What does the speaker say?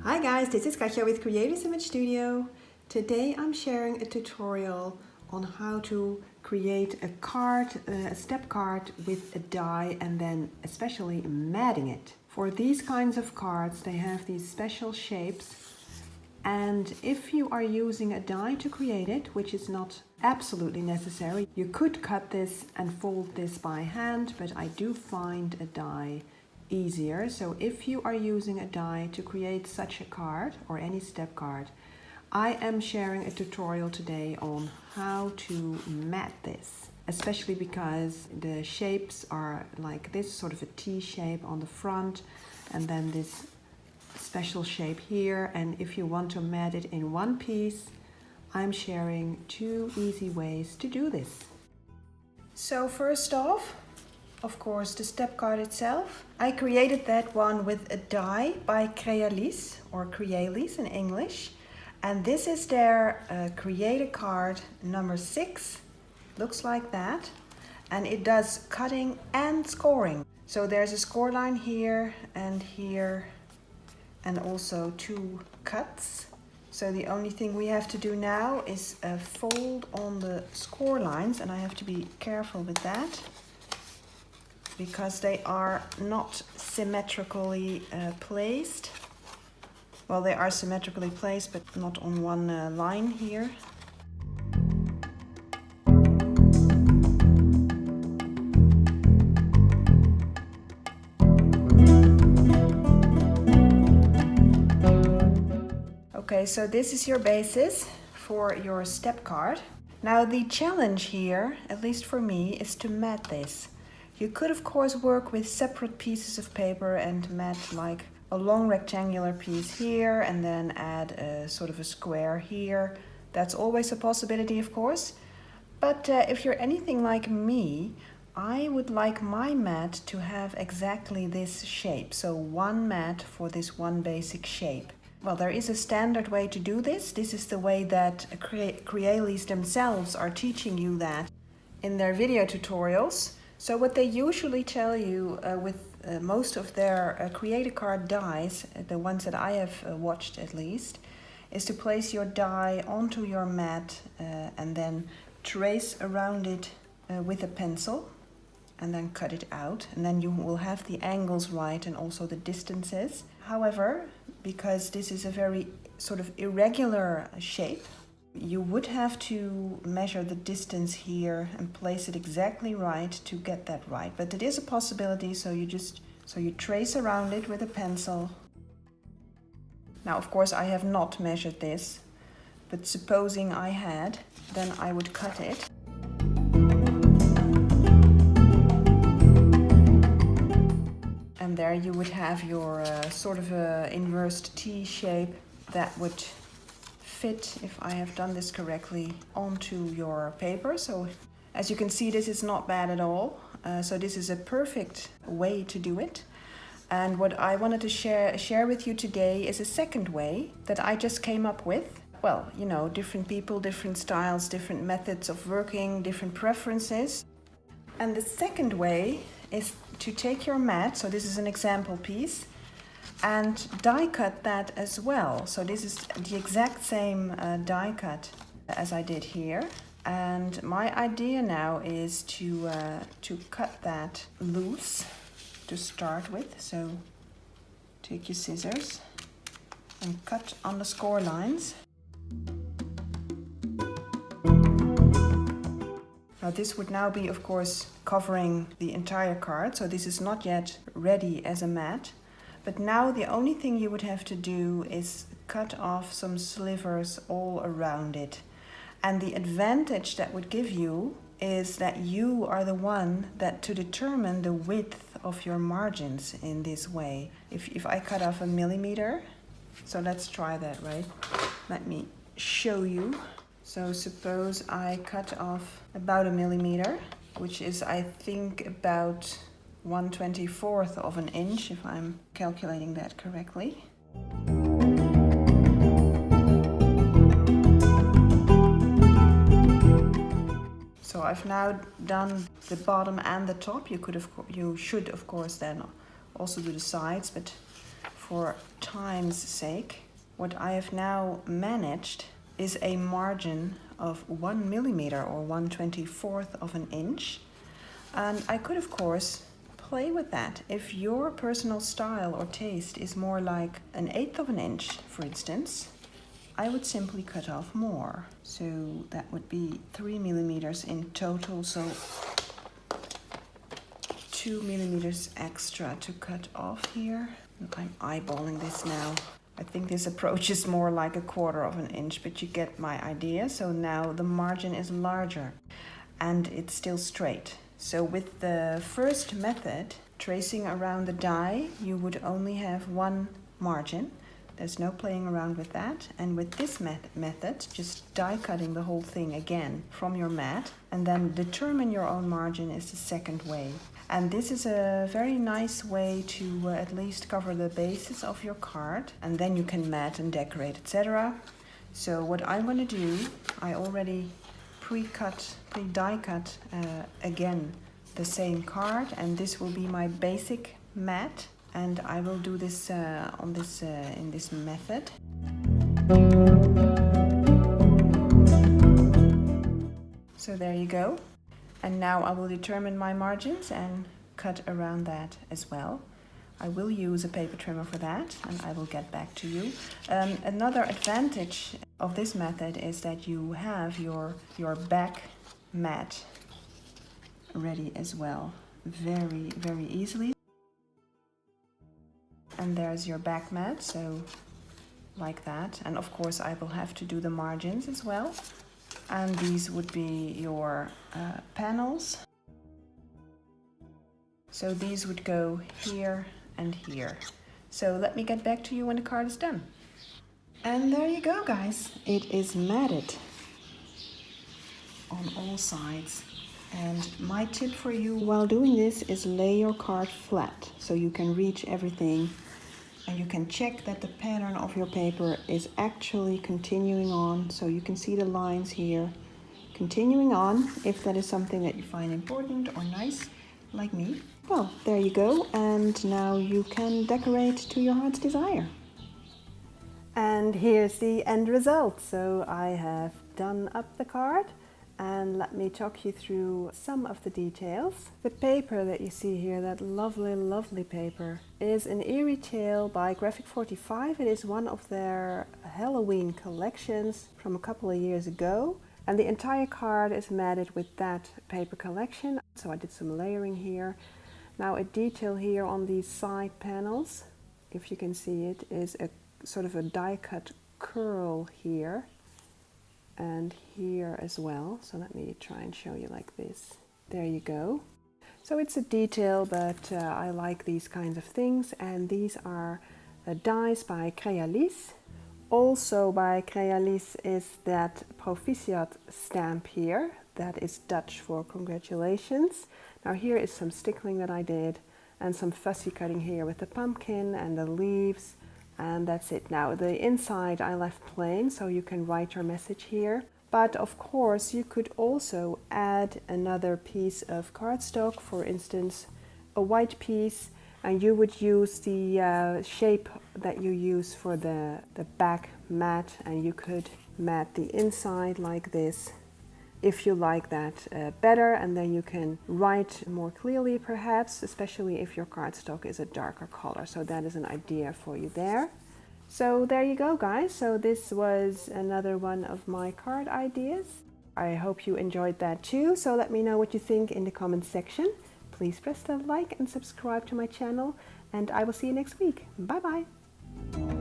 Hi guys, this is Katja with Creators Image Studio. Today I'm sharing a tutorial on how to create a card, a step card with a die and then especially matting it. For these kinds of cards they have these special shapes, and if you are using a die to create it, which is not absolutely necessary, you could cut this and fold this by hand, but I do find a die easier. So if you are using a die to create such a card or any step card, I am sharing a tutorial today on how to mat this, especially because the shapes are like this, sort of a T shape on the front and then this special shape here. And if you want to mat it in one piece, I'm sharing 2 easy ways to do this. So first off, of course, the step card itself. I created that one with a die by Crealis, or Crealis in English. And this is their Create a Card number 6. Looks like that. And it does cutting and scoring. So there's a score line here, and also 2 cuts. So the only thing we have to do now is fold on the score lines, and I have to be careful with that, because they are not symmetrically placed. Well, they are symmetrically placed, but not on one line here. Okay, so this is your basis for your step card. Now the challenge here, at least for me, is to mat this. You could of course work with separate pieces of paper and mat like a long rectangular piece here and then add a sort of a square here. That's always a possibility, of course. But if you're anything like me, I would like my mat to have exactly this shape. So one mat for this one basic shape. Well, there is a standard way to do this. This is the way that Crealis themselves are teaching you that in their video tutorials. So what they usually tell you with most of their Create a Card dies, the ones that I have watched at least, is to place your die onto your mat and then trace around it with a pencil and then cut it out. And then you will have the angles right and also the distances. However, because this is a very sort of irregular shape, you would have to measure the distance here and place it exactly right to get that right. But it is a possibility, so you trace around it with a pencil. Now, of course, I have not measured this, but supposing I had, then I would cut it. And there you would have your sort of a inversed T shape that would fit, if I have done this correctly, onto your paper. So as you can see, this is not bad at all. So this is a perfect way to do it. And what I wanted to share with you today is a second way that I just came up with. Well, you know, different people, different styles, different methods of working, different preferences. And the second way is to take your mat, so this is an example piece, and die cut that as well. So this is the exact same die cut as I did here. And my idea now is to cut that loose to start with. So take your scissors and cut on the score lines. Now this would now be, of course, covering the entire card. So this is not yet ready as a mat. But now the only thing you would have to do is cut off some slivers all around it. And the advantage that would give you is that you are the one that to determine the width of your margins in this way. If I cut off 1 millimeter, so let's try that, right? Let me show you. So suppose I cut off about 1 millimeter, which is, I think, about 1/24 of an inch, if I'm calculating that correctly. So I've now done the bottom and the top. You should of course then also do the sides, but for time's sake, what I have now managed is a margin of 1 millimeter or 1/24 of an inch. And I could, of course, play with that. If your personal style or taste is more like 1/8 of an inch, for instance, I would simply cut off more. So that would be 3 millimeters in total, so 2 millimeters extra to cut off here. I'm eyeballing this now. I think this approach is more like 1/4 of an inch, but you get my idea. So now the margin is larger and it's still straight. So with the first method, tracing around the die, you would only have one margin. There's no playing around with that. And with this method, just die cutting the whole thing again from your mat and then determine your own margin is the second way. And this is a very nice way to at least cover the bases of your card, and then you can mat and decorate, etc. So what I'm going to do, I already pre-die cut again the same card, and this will be my basic mat, and I will do this in this method. So there you go. And now I will determine my margins and cut around that as well. I will use a paper trimmer for that, and I will get back to you. Another advantage of this method is that you have your back mat ready as well, very, very easily. And there's your back mat, so like that. And of course I will have to do the margins as well. And these would be your panels. So these would go here and here. So let me get back to you when the card is done. And there you go, guys. It is matted on all sides. And my tip for you while doing this is lay your card flat so you can reach everything. And you can check that the pattern of your paper is actually continuing on. So you can see the lines here continuing on, if that is something that you find important or nice, like me. Well, there you go. And now you can decorate to your heart's desire. And here's the end result. So I have done up the card. And let me talk you through some of the details. The paper that you see here, that lovely, lovely paper, is an Eerie Tale by Graphic 45. It is one of their Halloween collections from a couple of years ago. And the entire card is matted with that paper collection. So I did some layering here. Now a detail here on these side panels, if you can see it, is a sort of a die cut curl here. And here as well. So let me try and show you like this. There you go. So it's a detail, but I like these kinds of things. And these are dies by Crealis. Also by Crealis is that Proficiat stamp here. That is Dutch for congratulations. Now here is some stickling that I did and some fussy cutting here with the pumpkin and the leaves. And that's it. Now the inside I left plain, so you can write your message here. But of course you could also add another piece of cardstock, for instance a white piece, and you would use the shape that you use for the back mat, and you could mat the inside like this if you like that better, and then you can write more clearly perhaps, especially if your cardstock is a darker color. So that is an idea for you there. So there you go, guys. So this was another one of my card ideas. I hope you enjoyed that too. So let me know what you think in the comments section. Please press the like and subscribe to my channel, and I will see you next week. Bye bye.